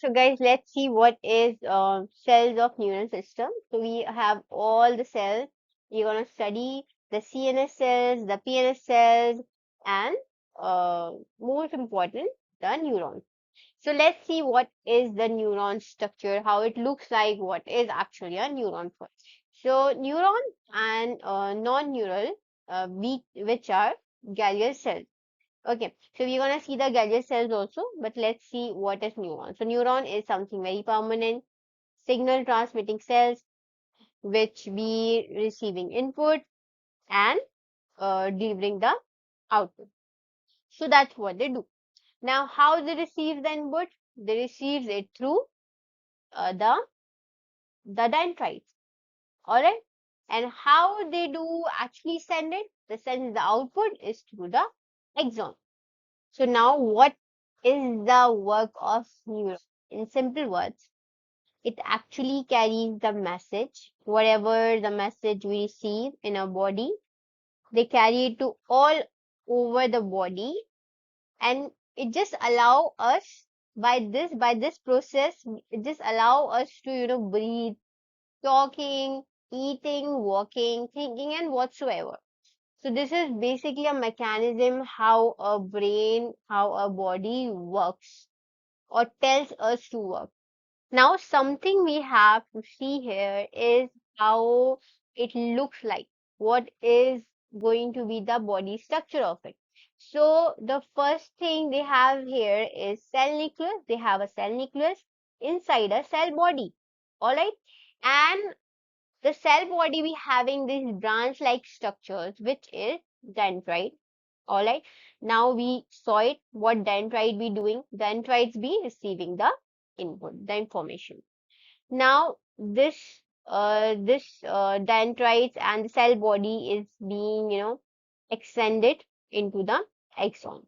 So guys, let's see what is cells of neural system. So we have all the cells. We're gonna study the CNS cells, the PNS cells, and most important, the neurons. So let's see what is the neuron structure, how it looks like, what is actually a neuron first. So neuron and non-neural, which are glial cells. Okay, so we're gonna see the glial cells also, but let's see what is neuron. So neuron is something very permanent, signal transmitting cells which be receiving input and delivering the output. So that's what they do. Now, how they receive the input? They receive it through the dendrites. All right, and how they do actually send it? The send the output is through the axon. So now what is the work of neuron? In simple words, it actually carries the message, whatever the message we receive in our body, they carry it to all over the body, and it just allow us by this process, it just allow us to breathe, talking, eating, walking, thinking, and whatsoever. So this is basically a mechanism how a brain, how a body works or tells us to work. Now something we have to see here is how it looks like. What is going to be the body structure of it? So the first thing they have here is cell nucleus. They have a cell nucleus inside a cell body. Alright. And the cell body we having these branch like structures which is dendrite. All right, now we saw it, what dendrite be doing. Dendrites be receiving the input, the information. Now this dendrites and the cell body is being extended into the axon.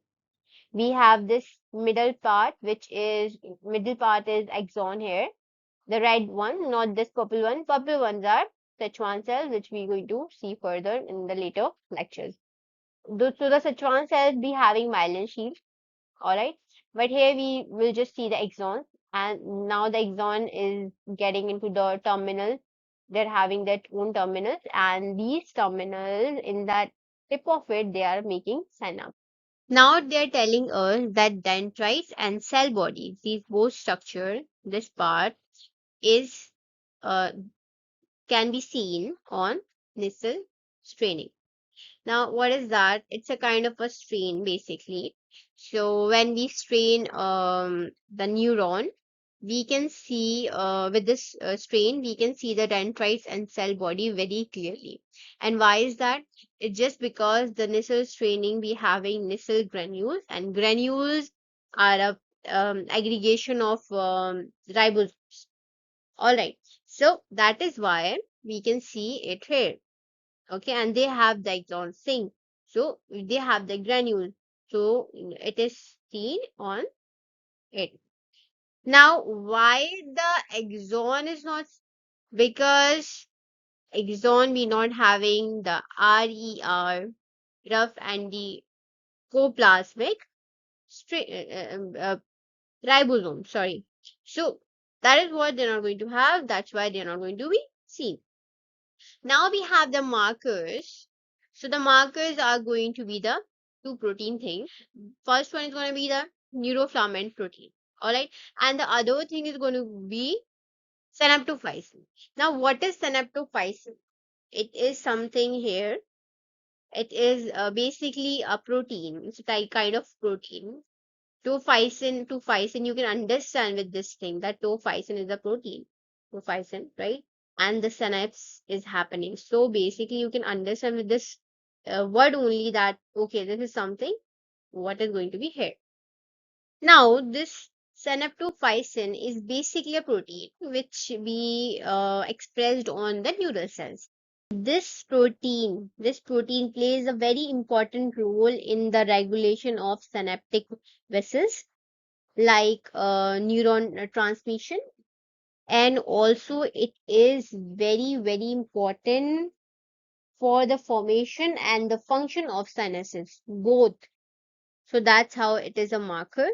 We have this middle part is axon here, the red one, not this purple one. Purple ones are Schwann cells, which we're going to see further in the later lectures. So the Schwann cells be having myelin sheath, alright? But here we will just see the axon, and now the axon is getting into the terminal. They're having their own terminals, and these terminals in that tip of it, they are making synapse. Now they're telling us that dendrites and cell bodies, these both structure, this part is uh, can be seen on nissil straining. Now, what is that? It's a kind of a strain basically. So when we strain the neuron, we can see with this strain, we can see the dendrites and cell body very clearly. And why is that? It's just because the nissil straining we having nissil granules, and granules are a aggregation of ribosomes. All right. So that is why we can see it here. Okay, and they have the axon sync. So they have the granule. So it is seen on it. Now, why the axon is not? Because axon we not having the RER, rough and the coplasmic ribosome. Sorry. So that is what they're not going to have. That's why they're not going to be seen. Now we have the markers. So the markers are going to be the two protein things. First one is going to be the neurofilament protein. All right. And the other thing is going to be synaptophysin. Now, what is synaptophysin? It is something here. It is basically a protein. It's a kind of protein. Tophysin, you can understand with this thing that tophysin is a protein. Tophysin, right? And the synapse is happening. So basically, you can understand with this word only that, okay, this is something, what is going to be here. Now, this synaptophysin is basically a protein which we expressed on the neural cells. This protein plays a very important role in the regulation of synaptic vessels like neuron transmission, and also it is very very important for the formation and the function of sinuses both. So that's how it is a marker.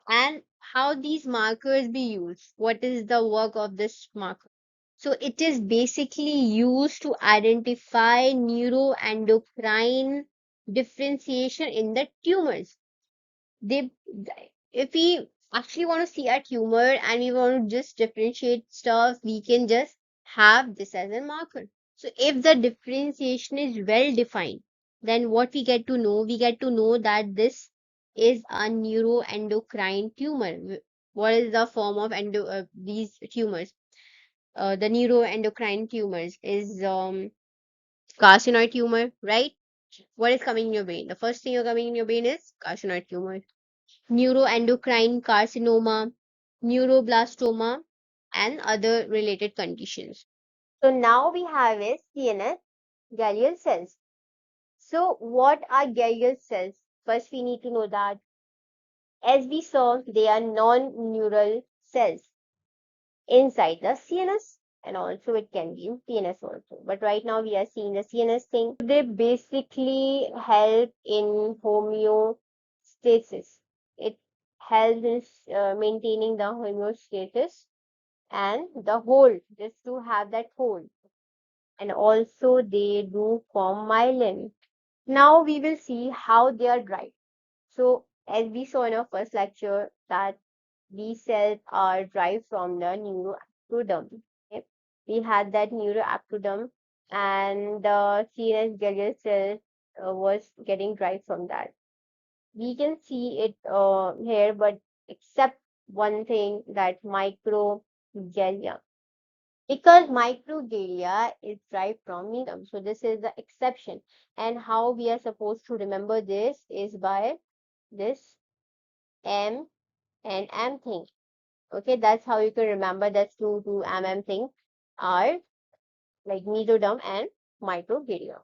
And how these markers be used? What is the work of this marker? So it is basically used to identify neuroendocrine differentiation in the tumors. They, if we actually want to see a tumor and we want to just differentiate stuff, we can just have this as a marker. So if the differentiation is well defined, then what we get to know, we get to know that this is a neuroendocrine tumor. What is the form of these tumors? The neuroendocrine tumors is carcinoid tumor, right? What is coming in your brain? The first thing you're coming in your brain is carcinoid tumor, neuroendocrine carcinoma, neuroblastoma, and other related conditions. So now we have is CNS glial cells. So what are glial cells? First, we need to know that, as we saw, they are non-neural cells inside the CNS, and also it can be in PNS also. But right now we are seeing the CNS thing. They basically help in homeostasis. It helps in maintaining the homeostasis and the hold, just to have that hold. And also they do form myelin. Now we will see how they are derived. So as we saw in our first lecture that these cells are derived from the neuroectoderm. Okay? We had that neuroectoderm and the CNS glial cell was getting derived from that. We can see it here, but except one thing, that microglia. Because microglia is derived from mesoderm. So this is the exception. And how we are supposed to remember this is by this M and M thing. Okay, that's how you can remember that two mm thing are like mesoderm and microglia.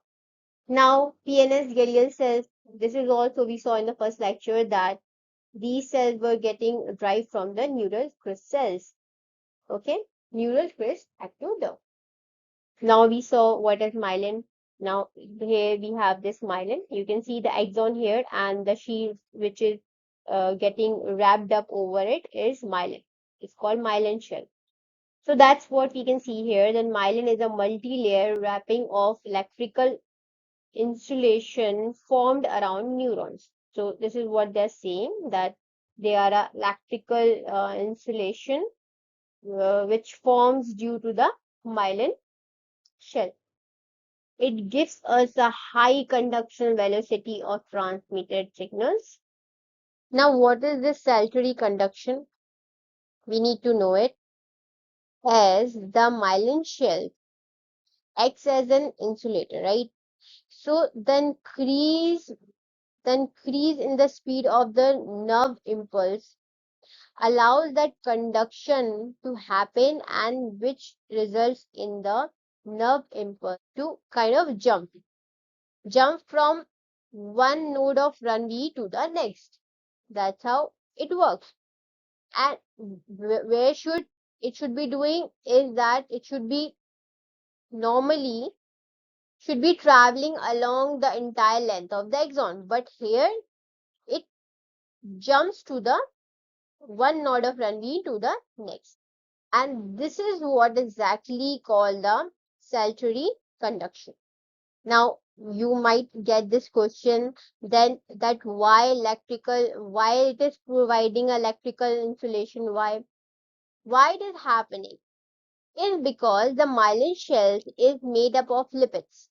Now, PNS glial cells, this is also we saw in the first lecture that these cells were getting derived from the neural crest cells. Okay, neural crest ectoderm. Now we saw what is myelin. Now here we have this myelin. You can see the axon here and the sheath which is getting wrapped up over it is myelin. It's called myelin shell. So that's what we can see here. Then myelin is a multi-layer wrapping of electrical insulation formed around neurons. So this is what they're saying, that they are a electrical insulation which forms due to the myelin shell. It gives us a high conduction velocity of transmitted signals. Now, what is this saltatory conduction? We need to know it, as the myelin shell acts as an insulator, right? So the increase in the speed of the nerve impulse allows that conduction to happen, and which results in the nerve impulse to kind of jump from one node of runway to the next. That's how it works. And where should be doing is that it normally should be traveling along the entire length of the axon, but here it jumps to the one node of runway to the next. And this is what exactly called the saltatory conduction. Now, you might get this question then, that why it is providing electrical insulation, why it is happening, is because the myelin shells is made up of lipids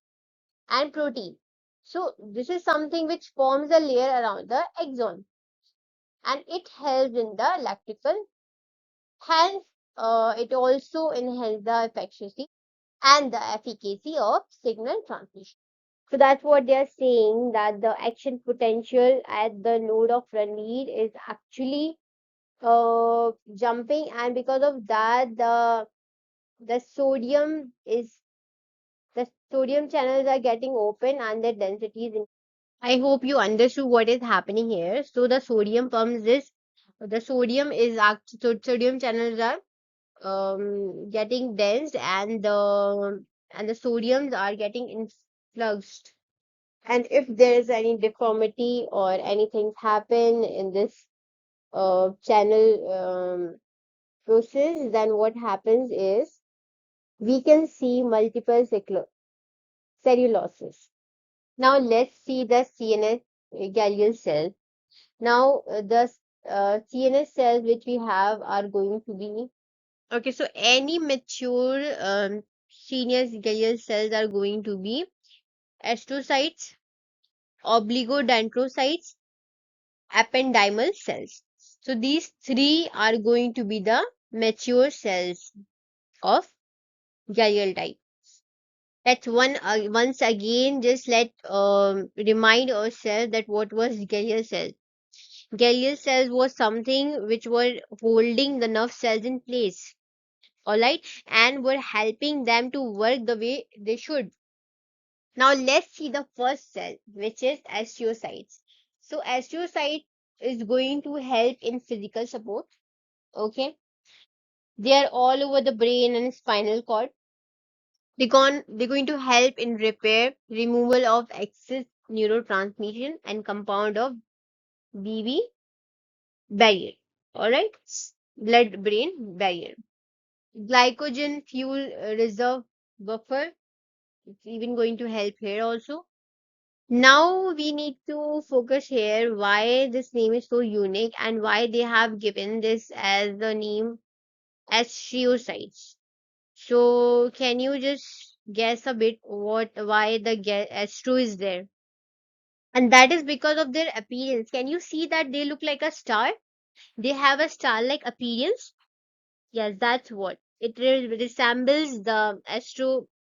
and protein. So this is something which forms a layer around the axon, and it helps in the electrical. Hence, it also enhances the efficiency and the efficacy of signal transmission. So that's what they are saying, that the action potential at the node of Ranveer is actually jumping, and because of that, the sodium is the sodium channels are getting open and the densities. I hope you understood what is happening here. So the sodium is sodium channels are getting dense, and the sodiums are getting influxed. And if there is any deformity or anything happen in this channel process, then what happens is we can see multiple celluloses. Now let's see the CNS Gallial cells. Now the CNS cells which we have are going to be okay. So any mature CNS Gallial cells are going to be astrocytes, oligodendrocytes, ependymal cells. So these three are going to be the mature cells of Gallial type. That's one. Once again, just let remind ourselves that what was Gallial cell. Gallial cells was something which were holding the nerve cells in place, all right, and were helping them to work the way they should. Now let's see the first cell, which is astrocytes. So astrocyte is going to help in physical support. Okay, they are all over the brain and spinal cord. They're going to help in repair, removal of excess neurotransmission, and compound of BB barrier. All right, blood-brain barrier. Glycogen fuel reserve buffer. It's even going to help here also. Now we need to focus here why this name is so unique and why they have given this as the name astrocytes. So can you just guess a bit why the astro is there? And that is because of their appearance. Can you see that they look like a star? They have a star-like appearance. Yes, that's what it resembles the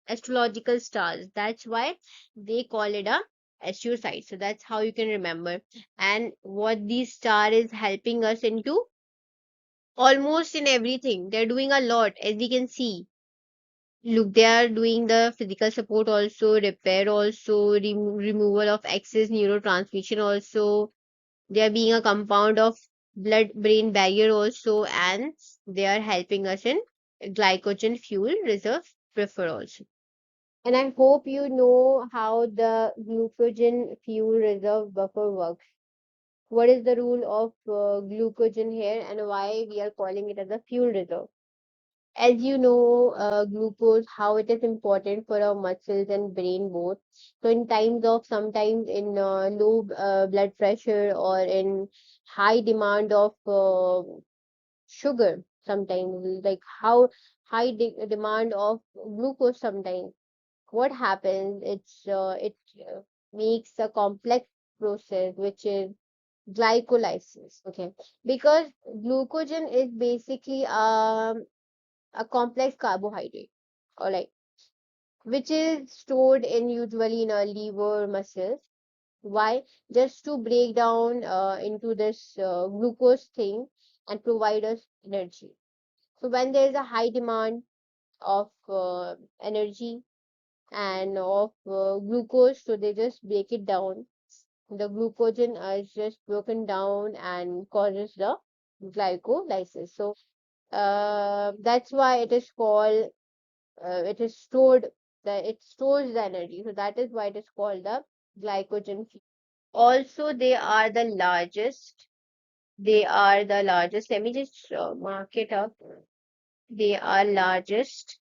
astrological stars. That's why they call it a astrocyte. So that's how you can remember. And what these star is helping us into almost in everything. They're doing a lot, as we can see. Look, they are doing the physical support also, repair also, removal of excess neurotransmission also. They are being a compound of blood-brain barrier also, and they are helping us in glycogen fuel reserve prefer also. And I hope you know how the glucogen fuel reserve buffer works. What is the rule of glucogen here and why we are calling it as a fuel reserve? As you know, glucose, how it is important for our muscles and brain both. So in times of sometimes in low blood pressure or in high demand of sugar, sometimes like how high demand of glucose sometimes. What happens? It makes a complex process which is glycolysis. Okay, because glucogen is basically a complex carbohydrate, all right, which is stored in usually in our liver muscles. Why? Just to break down into this glucose thing and provide us energy. So when there is a high demand of energy and of glucose, so they just break it down. The glucogen is just broken down and causes the glycolysis. So that's why it is called it is stored that it stores the energy, so that is why it is called the glycogen fuel. Also they are the largest, let me just mark it up. They are largest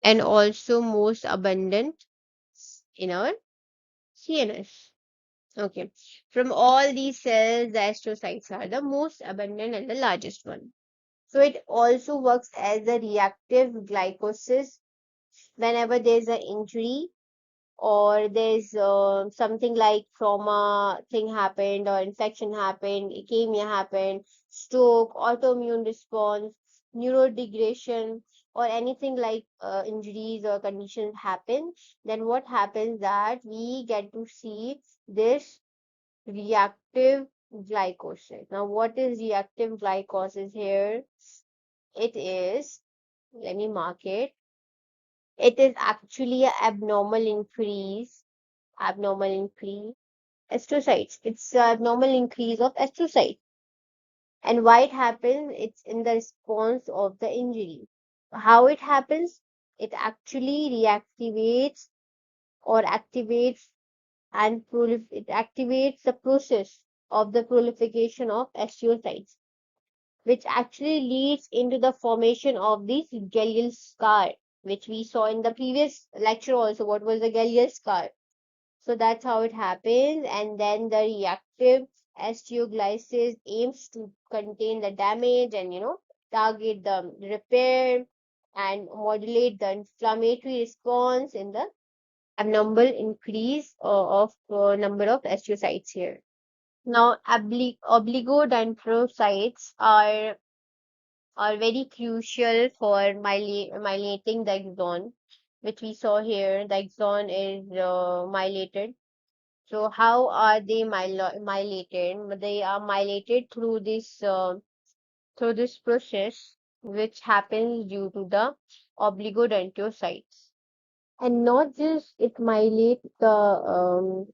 and also most abundant in our CNS. Okay, from all these cells the astrocytes are the most abundant and the largest one. So it also works as a reactive glycolysis whenever there's an injury or there's something like trauma thing happened or infection happened, leukemia happened, stroke, autoimmune response, neurodegradation, or anything like injuries or conditions happen, then what happens that we get to see this reactive glycolysis. Now, what is reactive glycolysis here? It is, let me mark it. It is actually an abnormal increase astrocytes. It's an abnormal increase of astrocytes. And why it happens? It's in the response of the injury. How it happens? It actually reactivates or activates and it activates the process. of the proliferation of astrocytes, which actually leads into the formation of this Gallial scar, which we saw in the previous lecture also. What was the Gallial scar? So that's how it happens. And then the reactive osteoglycis aims to contain the damage and, target the repair and modulate the inflammatory response in the abnormal increase of number of astrocytes here. Now, oligodendrocytes are very crucial for myelinating the axon, which we saw here. The axon is myelated. So how are they myelated? They are myelated through this process, which happens due to the oligodendrocytes. And not just it myelate the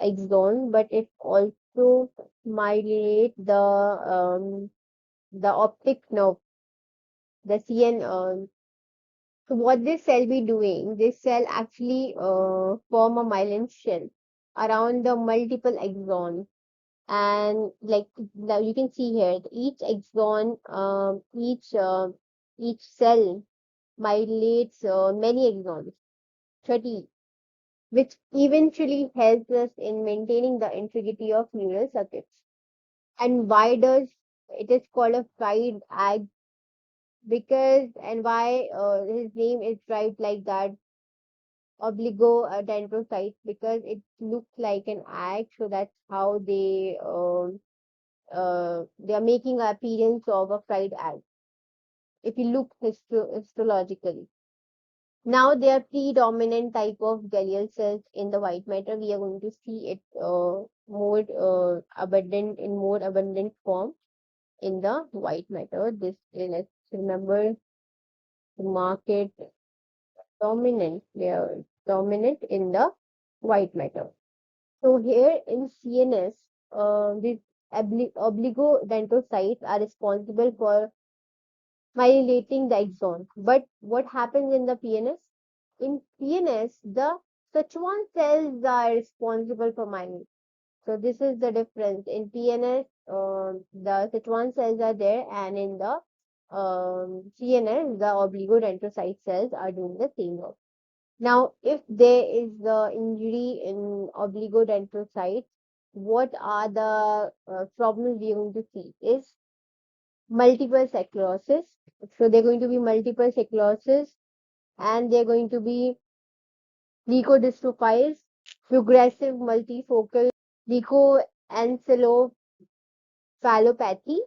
axon, but it also myelate the optic nerve, the CN. So what this cell be doing? This cell actually form a myelin shell around the multiple axons, and like now you can see here, each axon, each cell myelates many axons, 30, which eventually helps us in maintaining the integrity of neural circuits. And why does it is called a fried egg? Because and why his name is fried like that, oligodendrocytes, because it looks like an egg, so that's how they are making an appearance of a fried egg. If you look histologically. Now there are predominant type of glial cells in the white matter. We are going to see it more abundant form in the white matter. This let's remember to mark it dominant. They are dominant in the white matter. So here in CNS, these oligodendrocytes are responsible for myelinating the axon. But what happens in the PNS? In PNS, the Schwann cells are responsible for myelin. So this is the difference. In PNS, the Schwann cells are there, and in the CNS, the oligodendrocyte cells are doing the same work. Now, if there is the injury in oligodendrocytes, what are the problems we are going to see is multiple sclerosis. So they're going to be multiple sclerosis, and they're going to be leukodystrophies, progressive multifocal leukoencephalopathy.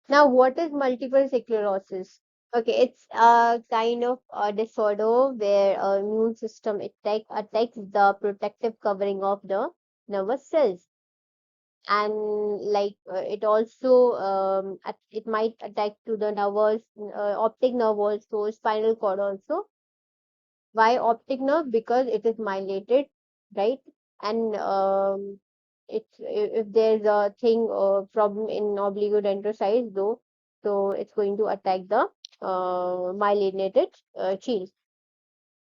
Now, what is multiple sclerosis? Okay, it's a kind of a disorder where immune system attacks the protective covering of the nervous cells, and like it also it might attack to the nervous, optic nerve also, spinal cord also. Why optic nerve? Because it is myelated, right? And it's if there's a thing problem in oligodendrocytes though, so it's going to attack the myelinated shield.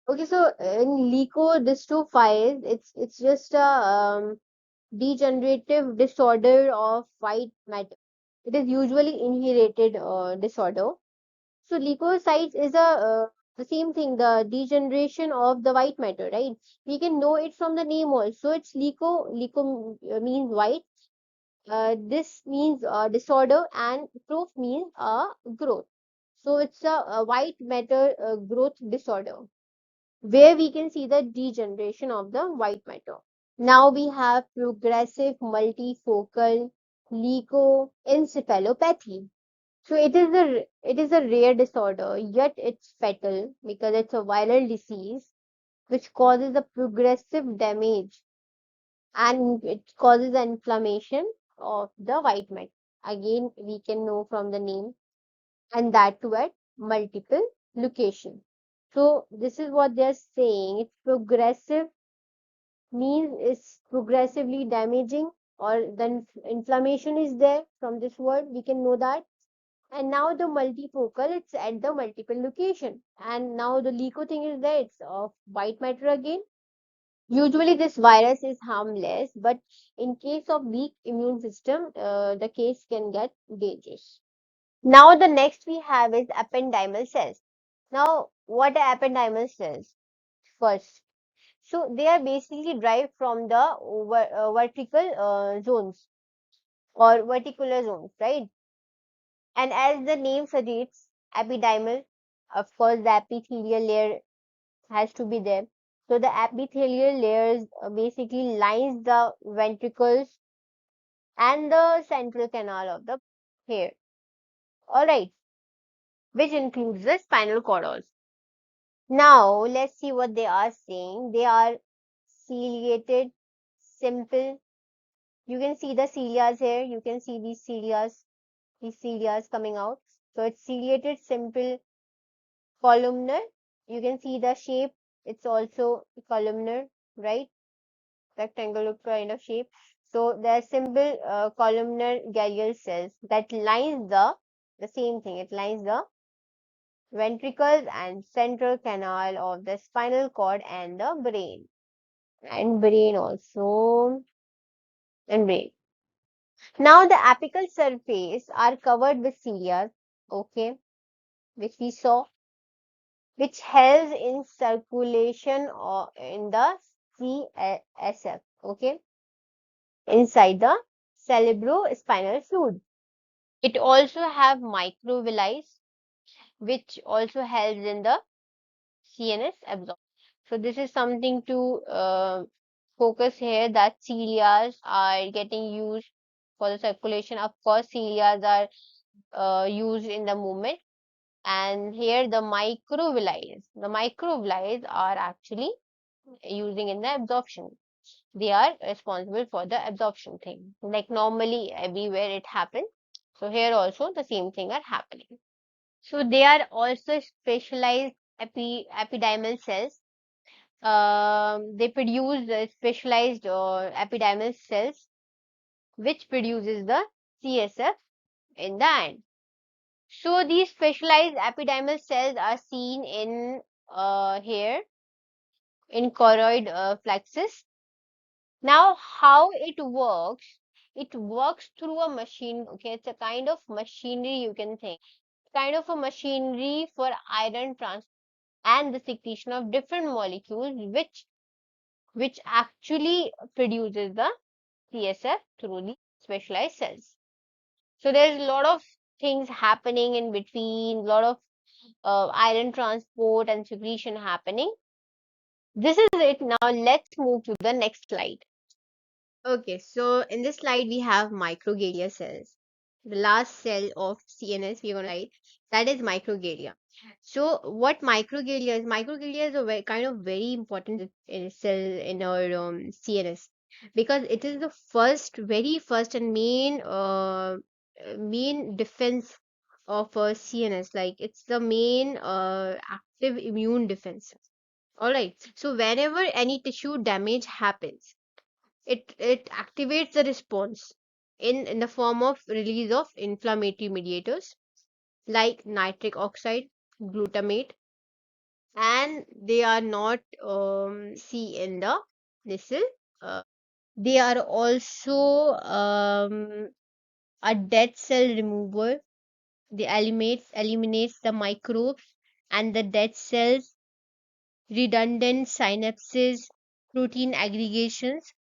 Okay, so in leukodystrophies, it's just a degenerative disorder of white matter. It is usually inherited disorder. So leukocytes is the same thing, the degeneration of the white matter, right? We can know it from the name also. It's leuko means white. This means disorder, and troph means growth. So it's a white matter growth disorder where we can see the degeneration of the white matter. Now we have progressive multifocal leukoencephalopathy. So it is a rare disorder, yet it's fatal because it's a viral disease which causes a progressive damage, and it causes an inflammation of the white matter. Again, we can know from the name, and that too at multiple locations. So this is what they're saying. It's progressive means it's progressively damaging, or then inflammation is there. From this word we can know that. And now the multifocal, it's at the multiple location. And now the LECO thing is there, it's of white matter again. Usually this virus is harmless, but in case of weak immune system, the case can get dangerous. Now the next we have is ependymal cells. Now what are ependymal cells? First, so they are basically derived from the vertical zones or verticular zones, right? And as the name suggests, epidermal, of course, the epithelial layer has to be there. So the epithelial layers basically lines the ventricles and the central canal of the hair. All right, which includes the spinal cord also. Now let's see what they are saying. They are ciliated, simple. You can see the cilias here. You can see these cilias coming out. So it's ciliated, simple, columnar. You can see the shape. It's also columnar, right? Rectangular kind of shape. So there are simple columnar glial cells that lines the same thing. It lines the ventricles and central canal of the spinal cord and the brain. And brain also, and brain. Now the apical surface are covered with cilia, okay, which we saw, which helps in circulation or in the CSF, okay, inside the cerebrospinal fluid. It also have microvilli, which also helps in the CNS absorption. So this is something to focus here, that cilias are getting used for the circulation. Of course, cilias are used in the movement. And here the microvilli are actually using in the absorption. They are responsible for the absorption thing. Like normally everywhere it happens. So here also the same thing are happening. So they are also specialized epidermal cells. They produce specialized epidermal cells, which produces the CSF in the end. So these specialized epidermal cells are seen in here in choroid plexus. Now, how it works? It works through a machine. Okay, it's a kind of machinery you can think, kind of a machinery for iron transport and the secretion of different molecules, which actually produces the CSF through the specialized cells. So there's a lot of things happening in between, a lot of iron transport and secretion happening. This is it. Now let's move to the next slide. Okay, so in this slide we have microglia cells. The last cell of CNS we're gonna write, that is microglia. So what microglia is? Microglia is a kind of very important cell in our CNS, because it is the very first and main defense of CNS. Like it's the main active immune defense. All right. So whenever any tissue damage happens, it activates the response in the form of release of inflammatory mediators like nitric oxide, glutamate, and they are not see in the nissle. Uh, they are also a dead cell remover. They eliminates the microbes and the dead cells, redundant synapses, protein aggregations,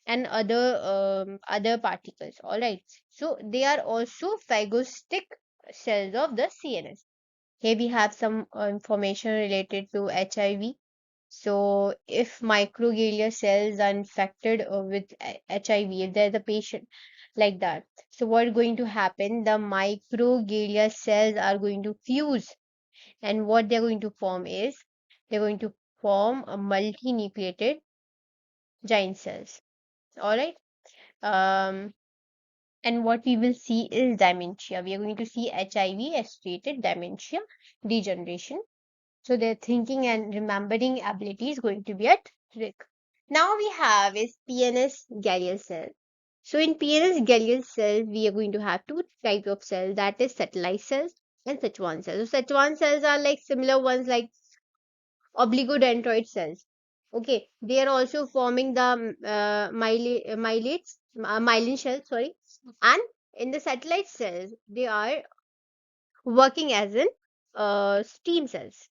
and other particles. All right. So they are also phagocytic cells of the CNS. Here we have some information related to HIV. So if microglia cells are infected with HIV, if there's a patient like that, so what's going to happen? The microglia cells are going to fuse, and what they're going to form is they're going to form a multinucleated giant cells. All right. Um, and what we will see is dementia. We are going to see HIV associated dementia, degeneration. So their thinking and remembering ability is going to be at risk. Now we have is PNS glial cell. So in PNS glial cell, we are going to have two types of cells, that is satellite cells and Schwann cells. So Schwann cells are like similar ones like oligodendroid cells. Okay, they are also forming the myelin cells, sorry, and in the satellite cells, they are working as in stem cells.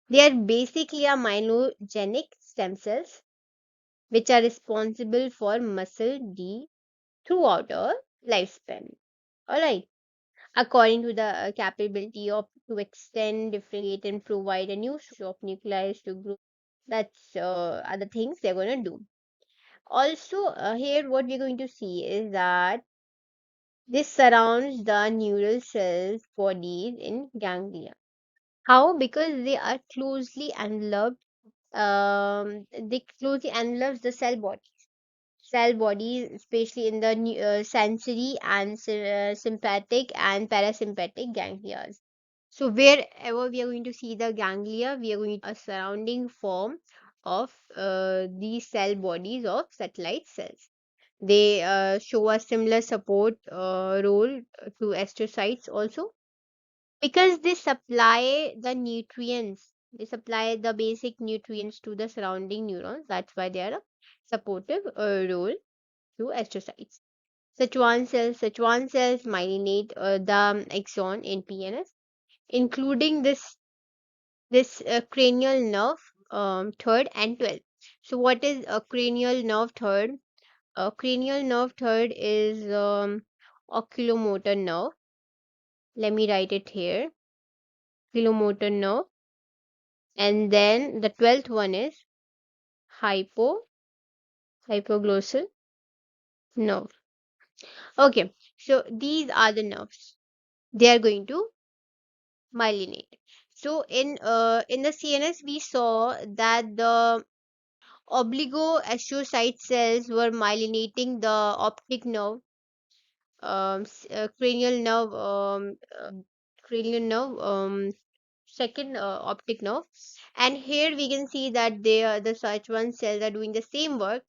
They are basically a myelogenic stem cells which are responsible for muscle D throughout our lifespan. All right. According to the capability of to extend, differentiate, and provide a new of nuclei to group. That's other things they're going to do. Also, here what we're going to see is that this surrounds the neural cells bodies in ganglia. How? Because they are closely enveloped. They closely envelope the cell bodies, especially in the sensory and sympathetic and parasympathetic ganglia. So wherever we are going to see the ganglia, we are going to a surrounding form of these cell bodies of satellite cells. They show a similar support role to astrocytes also because they supply the nutrients. They supply the basic nutrients to the surrounding neurons. That's why they are a supportive role to astrocytes. Schwann cells myelinate the axon in PNS, including this cranial nerve third and 12th. So what is a cranial nerve third? A cranial nerve third is oculomotor nerve. Let me write it here. Oculomotor nerve. And then the 12th one is hypo hypoglossal nerve. Okay, so these are the nerves. They are going to myelinate. So in the CNS we saw that the oligoastrocyte cells were myelinating the optic nerve, cranial nerve, cranial nerve, second optic nerve. And here we can see that they are the such one cells are doing the same work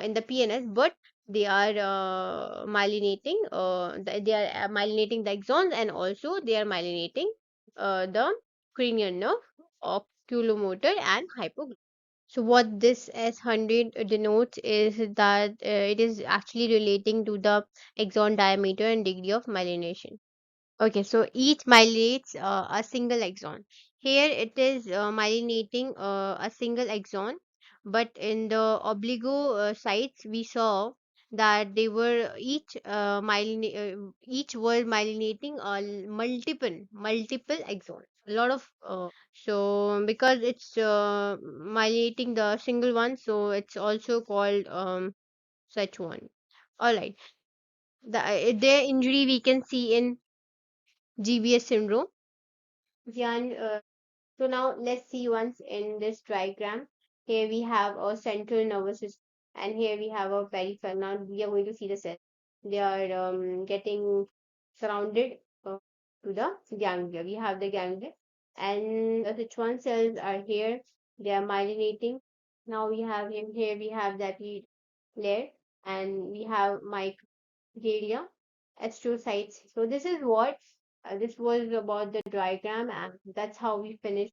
in the PNS, but they are they are myelinating the axons, and also they are myelinating the cranial nerve, oculomotor, and hypoglossal. So what this S100 denotes is that it is actually relating to the axon diameter and degree of myelination. Okay, so each myelinates a single axon. Here it is myelinating a single axon, but in the obligo sites we saw that they were each were myelinating multiple axons. A lot of so because it's myelinating the single one, so it's also called such one. All right, their injury we can see in GBS syndrome. Jan, so now let's see once in this diagram. Here we have a central nervous system, and here we have a peripheral. Now we are going to see the cells. They are getting surrounded to the ganglia. We have the ganglia, and the Schwann cells are here. They are myelinating. Now we have here. We have that layer, and we have Microglia, astrocytes. So this is what this was about the diagram, and that's how we finished